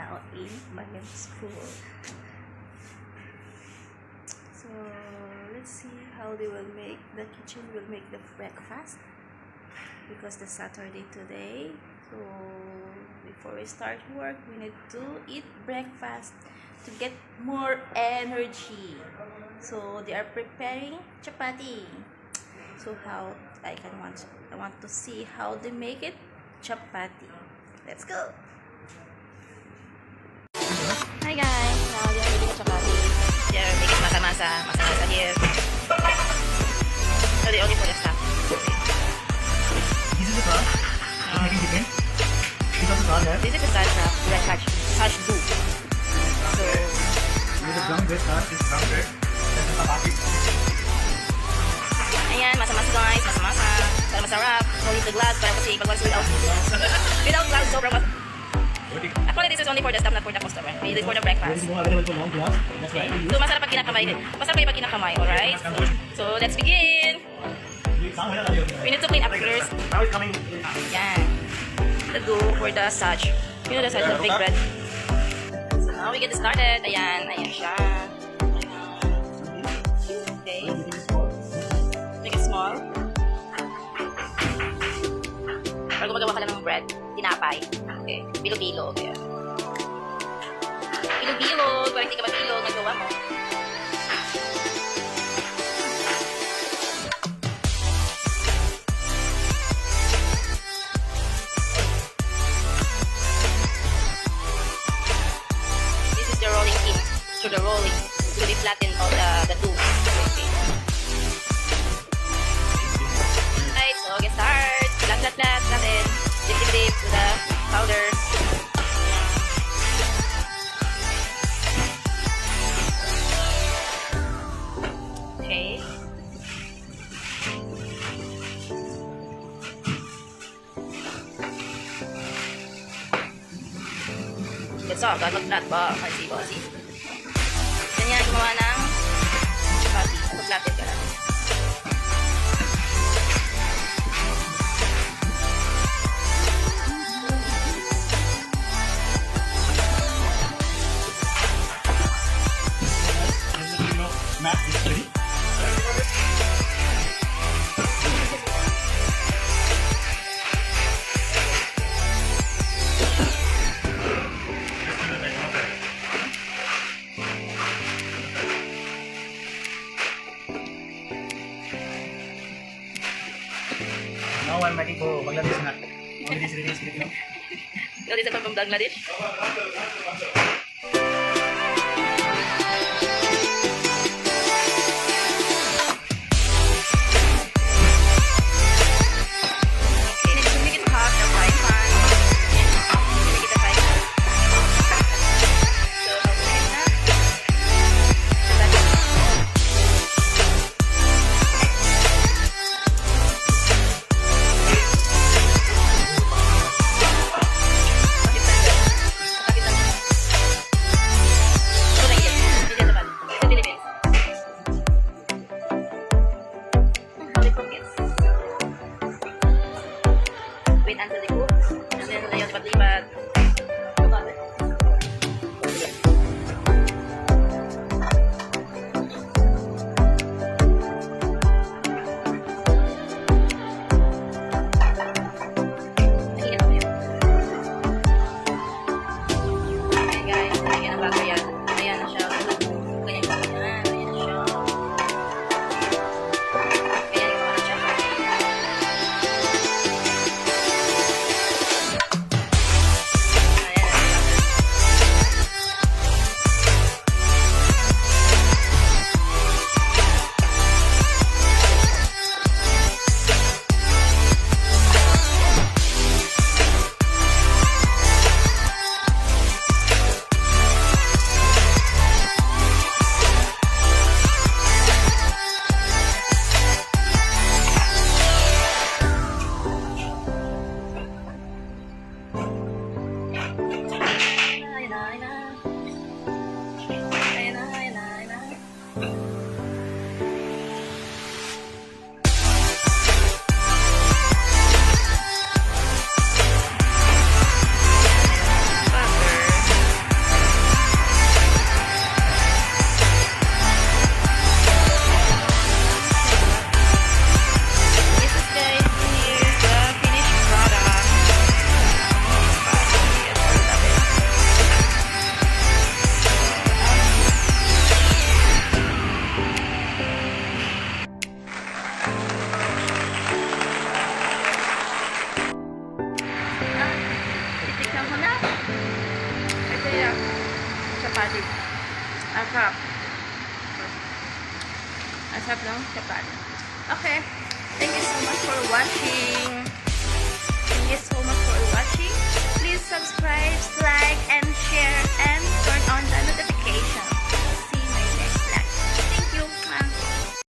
now in Bayan School. So let's see how the kitchen will make the breakfast because the Saturday today. So before we start work, we need to eat breakfast to get more energy. So they are preparing chapati. So how I want to see how they make it chapati. Let's go. Hi guys, now they are making chapati. They are making masa here. So they only put the stuff. This is the car. Making chicken. This is the car there. This is the Taj dough. So This is the brown bread. This is brown bread. This is chapati. ayan, masa-masa guys, masa-masa. Para masarap. No need the gloves para kasi pag once without gloves, sobrang Actually, this is only for the staff, not for the customer. We did for the breakfast. That's right. So, masarap pag kinakamay din. Masarap kayo pag kinakamay, alright? So, let's begin. We need to clean up first. Now it's coming. Yan. The dough for the saj. You know the saj, the big bread. So, now we get started. Ayan, ayan siya. Okay. Make it small. Para gumagawa ka lang ng bread, tinapay. Okay. Bilo-bilo. Okay. Bilo-bilo. Kung hindi ka mabilo, nagawa mo. This is the rolling pin. So the rolling to be flatten all the dough. Okay. Alright, so get start. Flat natin. Dip to the powder. Okay. That's all. Mag-flat ba? Kasi. Ganyan gumawa ng chapati. Mag-flatten ka lang. Matt is ready. Now I'm ready for Bangladesh nut. Bangladesh ready is Filipino. Galing sa from Bangladesh. chapati. Ang sarap. Ang sarap ng chapati. Okay. Thank you so much for watching. Thank you so much for watching. Please subscribe, like, and share, and turn on the notification.